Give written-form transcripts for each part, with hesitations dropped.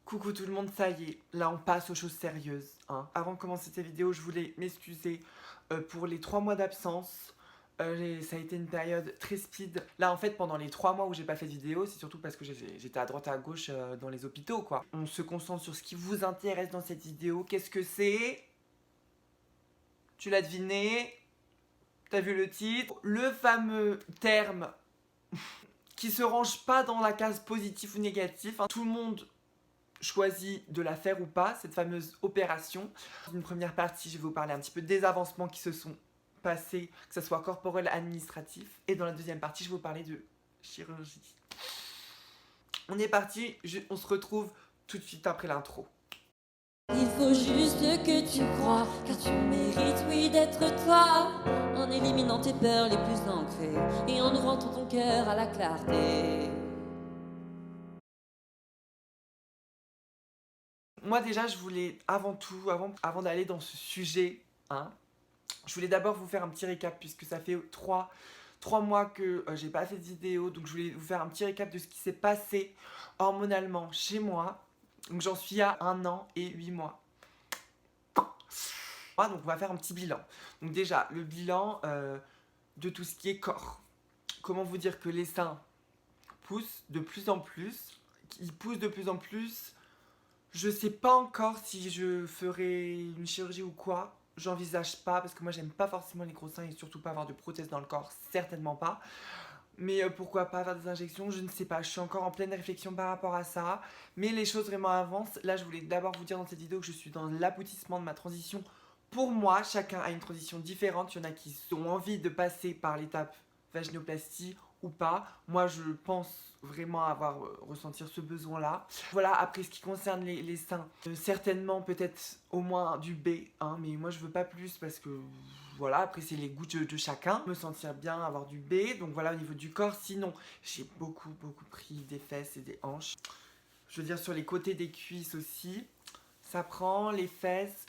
Coucou tout le monde, ça y est, là on passe aux choses sérieuses. Hein. Avant de commencer cette vidéo, je voulais m'excuser pour les 3 mois d'absence. Ça a été une période très speed. Là en fait, pendant les 3 mois où j'ai pas fait de vidéo, c'est surtout parce que j'étais à droite et à gauche dans les hôpitaux quoi. On se concentre sur ce qui vous intéresse dans cette vidéo. Qu'est-ce que c'est? Tu l'as deviné? T'as vu le titre? Le fameux terme qui se range pas dans la case positif ou négatif. Hein. Tout le monde choisi de la faire ou pas, cette fameuse opération. Dans une première partie, je vais vous parler un petit peu des avancements qui se sont passés, que ce soit corporel, administratif. Et dans la deuxième partie, je vais vous parler de chirurgie. On est parti, on se retrouve tout de suite après l'intro. Il faut juste que tu crois, car tu mérites, oui, d'être toi, en éliminant tes peurs les plus ancrées et en ouvrant ton cœur à la clarté. Moi déjà, je voulais avant tout, avant d'aller dans ce sujet, hein, je voulais d'abord vous faire un petit récap puisque ça fait 3 mois que j'ai pas fait de vidéo, donc je voulais vous faire un petit récap de ce qui s'est passé hormonalement chez moi. Donc j'en suis à 1 an et 8 mois. Donc on va faire un petit bilan. Donc déjà, le bilan de tout ce qui est corps. Comment vous dire que les seins poussent de plus en plus. Ils poussent de plus en plus. Je sais pas encore si je ferai une chirurgie ou quoi. J'envisage pas parce que moi j'aime pas forcément les gros seins et surtout pas avoir de prothèses dans le corps, certainement pas. Mais pourquoi pas faire des injections, je ne sais pas, je suis encore en pleine réflexion par rapport à ça. Mais les choses vraiment avancent. Là je voulais d'abord vous dire dans cette vidéo que je suis dans l'aboutissement de ma transition. Pour moi, chacun a une transition différente. Il y en a qui ont envie de passer par l'étape vaginoplastie ou pas. Moi je pense vraiment avoir ressentir ce besoin là. Voilà, après ce qui concerne les seins, certainement peut-être au moins du B, hein, mais moi je veux pas plus parce que voilà, après c'est les goûts de chacun. Me sentir bien, avoir du B, donc voilà au niveau du corps. Sinon j'ai beaucoup pris des fesses et des hanches. Je veux dire sur les côtés des cuisses aussi, ça prend les fesses.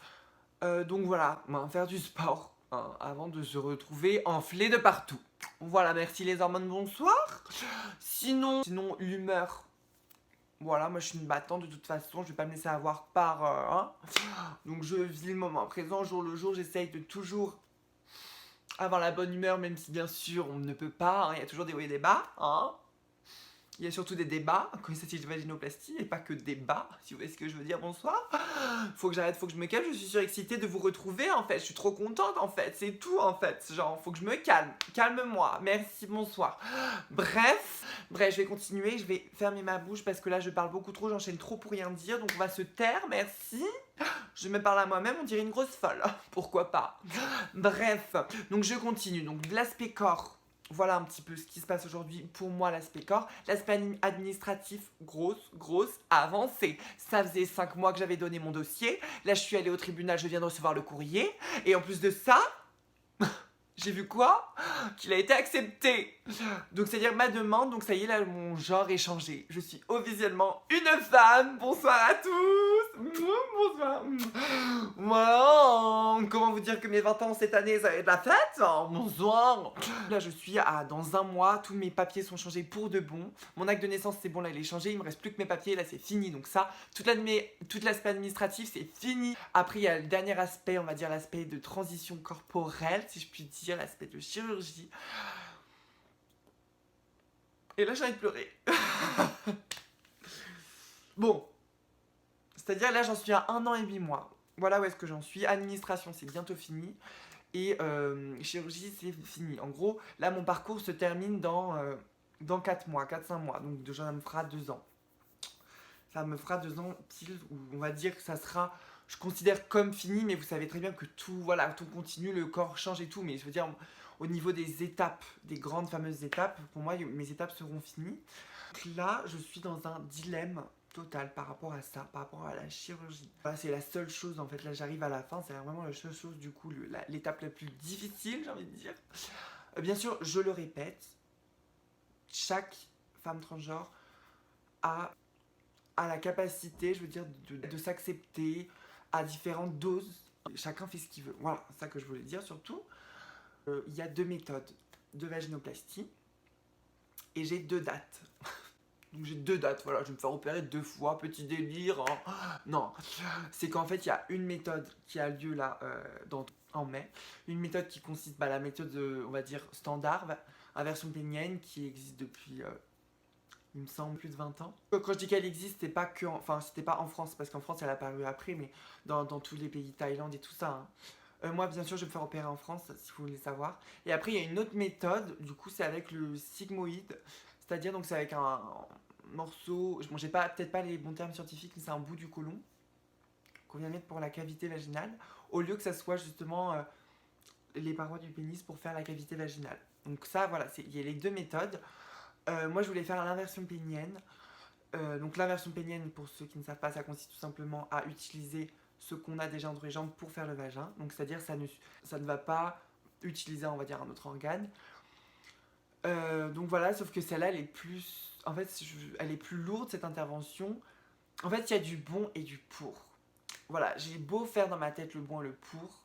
Donc voilà, faire du sport hein, avant de se retrouver enflé de partout. Voilà, merci les hormones, bonsoir. Sinon l'humeur. Voilà, moi je suis une battante de toute façon, je vais pas me laisser avoir par... hein. Donc je vis le moment présent, jour le jour, j'essaye de toujours avoir la bonne humeur, même si bien sûr on ne peut pas, hein, il y a toujours des hauts et des bas. Hein. Il y a surtout des débats quand il s'agit de vaginoplastie et pas que des bas, si vous voyez ce que je veux dire, bonsoir. Faut que j'arrête, faut que je me calme, je suis surexcitée de vous retrouver en fait, je suis trop contente en fait, c'est tout en fait, genre faut que je me calme, calme-moi, merci, bonsoir. Bref, je vais continuer, je vais fermer ma bouche parce que là je parle beaucoup trop, j'enchaîne trop pour rien dire, donc on va se taire, merci. Je me parle à moi-même, on dirait une grosse folle, pourquoi pas. Bref, donc je continue, donc de l'aspect corps. Voilà un petit peu ce qui se passe aujourd'hui pour moi, l'aspect corps. L'aspect administratif, grosse avancée. Ça faisait 5 mois que j'avais donné mon dossier. Là, je suis allée au tribunal, je viens de recevoir le courrier. Et en plus de ça, j'ai vu quoi? Qu'il a été accepté. Donc c'est-à-dire ma demande, donc ça y est là mon genre est changé. Je suis officiellement une femme. Bonsoir à tous. Bonsoir. Voilà. Comment vous dire que mes 20 ans cette année ça va être la fête? Bonsoir. Là je suis à dans 1 mois, tous mes papiers sont changés pour de bon. Mon acte de naissance c'est bon là il est changé, il me reste plus que mes papiers là c'est fini. Donc ça, toute l'aspect administratif c'est fini. Après il y a le dernier aspect, on va dire l'aspect de transition corporelle si je puis dire, l'aspect de chirurgie. Et là j'ai envie de pleurer. Bon, c'est-à-dire là j'en suis à 1 an et 8 mois. Voilà où est-ce que j'en suis. Administration c'est bientôt fini. Et chirurgie c'est fini. En gros, là mon parcours se termine dans 4 mois, 4-5 mois. Donc déjà ça me fera 2 ans. Ça me fera 2 ans pile, où on va dire que ça sera, je considère comme fini, mais vous savez très bien que tout, voilà, tout continue, le corps change et tout. Mais je veux dire, au niveau des étapes, des grandes fameuses étapes, pour moi mes étapes seront finies. Donc là, je suis dans un dilemme total par rapport à ça, par rapport à la chirurgie. Voilà, c'est la seule chose en fait, là j'arrive à la fin, c'est vraiment la seule chose du coup, l'étape la plus difficile j'ai envie de dire. Bien sûr, je le répète, chaque femme transgenre a la capacité, je veux dire, de s'accepter à différentes doses. Chacun fait ce qu'il veut. Voilà, c'est ça que je voulais dire surtout. Il y a 2 méthodes de vaginoplastie et j'ai 2 dates. Donc j'ai 2 dates, voilà, je vais me faire opérer 2 fois, petit délire. Hein. Non, c'est qu'en fait il y a une méthode qui a lieu là en mai. Une méthode qui consiste, la méthode on va dire standard, inversion pénienne, qui existe depuis, il me semble, plus de 20 ans. Quand je dis qu'elle existe, c'était pas c'était pas en France, parce qu'en France elle a apparu après, mais dans tous les pays, Thaïlande et tout ça. Hein. Moi, bien sûr, je vais me faire opérer en France, si vous voulez savoir. Et après, il y a une autre méthode, du coup, c'est avec le sigmoïde. C'est-à-dire, donc, c'est avec un morceau. Bon, j'ai peut-être pas les bons termes scientifiques, mais c'est un bout du côlon qu'on vient mettre pour la cavité vaginale, au lieu que ça soit justement les parois du pénis pour faire la cavité vaginale. Donc, ça, voilà, il y a les 2 méthodes. Moi, je voulais faire l'inversion pénienne. Donc, l'inversion pénienne, pour ceux qui ne savent pas, ça consiste tout simplement à utiliser ce qu'on a déjà entre les jambes pour faire le vagin. Donc c'est-à-dire ça ne va pas utiliser, on va dire, un autre organe. Donc voilà, sauf que celle-là, elle est plus... En fait, elle est plus lourde, cette intervention. En fait, il y a du bon et du pour. Voilà, j'ai beau faire dans ma tête le bon et le pour.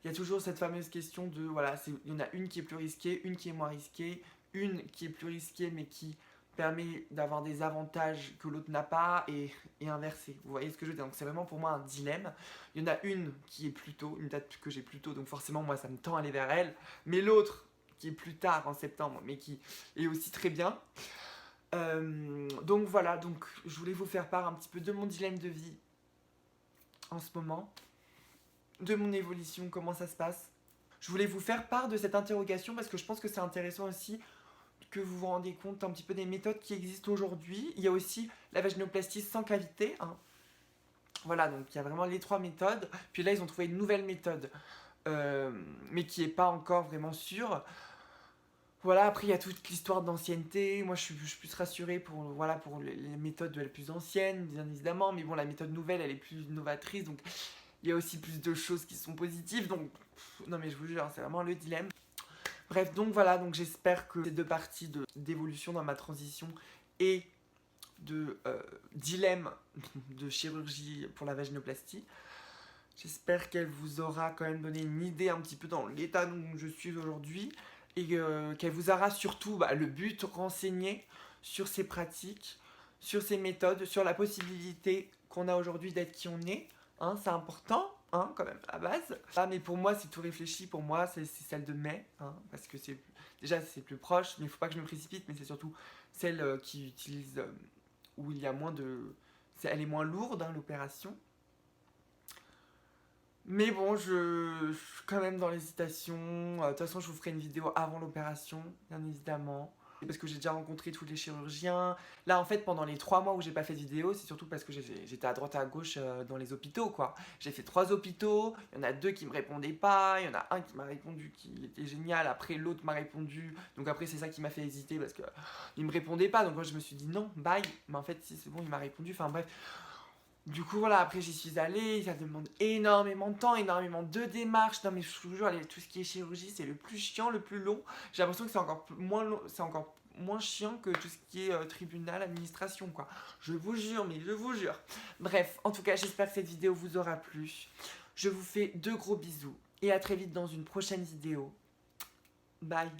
Il y a toujours cette fameuse question de... Voilà, il y en a une qui est plus risquée, une qui est moins risquée, une qui est plus risquée mais qui permet d'avoir des avantages que l'autre n'a pas et inversé. Vous voyez ce que je veux dire? Donc c'est vraiment pour moi un dilemme. Il y en a une qui est plus tôt, une date que j'ai plus tôt, donc forcément moi ça me tend à aller vers elle. Mais l'autre qui est plus tard en septembre, mais qui est aussi très bien. Donc voilà, donc je voulais vous faire part un petit peu de mon dilemme de vie en ce moment, de mon évolution, comment ça se passe. Je voulais vous faire part de cette interrogation parce que je pense que c'est intéressant aussi que vous vous rendez compte un petit peu des méthodes qui existent aujourd'hui. Il y a aussi la vaginoplastie sans cavité. Hein. Voilà, donc il y a vraiment les 3 méthodes. Puis là, ils ont trouvé une nouvelle méthode, mais qui n'est pas encore vraiment sûre. Voilà, après, il y a toute l'histoire d'ancienneté. Moi, je suis plus rassurée pour les méthodes les plus anciennes, bien évidemment. Mais bon, la méthode nouvelle, elle est plus novatrice. Donc, il y a aussi plus de choses qui sont positives. Donc, non mais je vous jure, c'est vraiment le dilemme. Bref, donc voilà, donc j'espère que ces 2 parties d'évolution dans ma transition et de dilemme de chirurgie pour la vaginoplastie, j'espère qu'elle vous aura quand même donné une idée un petit peu dans l'état dont je suis aujourd'hui et qu'elle vous aura surtout le but renseigné sur ces pratiques, sur ces méthodes, sur la possibilité qu'on a aujourd'hui d'être qui on est. Hein, c'est important. Hein, quand même, à la base. Ah, mais pour moi, c'est tout réfléchi. Pour moi, c'est celle de mai. Hein, parce que c'est plus proche. Mais il ne faut pas que je me précipite. Mais c'est surtout celle qui utilise... où il y a moins de... Elle est moins lourde, hein, l'opération. Mais bon, je suis quand même dans l'hésitation. De toute façon, je vous ferai une vidéo avant l'opération, bien évidemment. Parce que j'ai déjà rencontré tous les chirurgiens. Là, en fait, pendant les 3 mois où j'ai pas fait de vidéo, c'est surtout parce que j'étais à droite et à gauche dans les hôpitaux, quoi. J'ai fait 3 hôpitaux, il y en a 2 qui me répondaient pas, il y en a un qui m'a répondu qui était génial, après l'autre m'a répondu. Donc après, c'est ça qui m'a fait hésiter parce que il me répondait pas. Donc moi, je me suis dit non, bye. Mais en fait, si c'est bon, il m'a répondu. Enfin bref. Du coup, voilà, après j'y suis allée, ça demande énormément de temps, énormément de démarches. Non mais je vous jure, tout ce qui est chirurgie, c'est le plus chiant, le plus long. J'ai l'impression que c'est encore moins chiant que tout ce qui est tribunal, administration, quoi. Je vous jure, mais je vous jure. Bref, en tout cas, j'espère que cette vidéo vous aura plu. Je vous fais de gros bisous et à très vite dans une prochaine vidéo. Bye.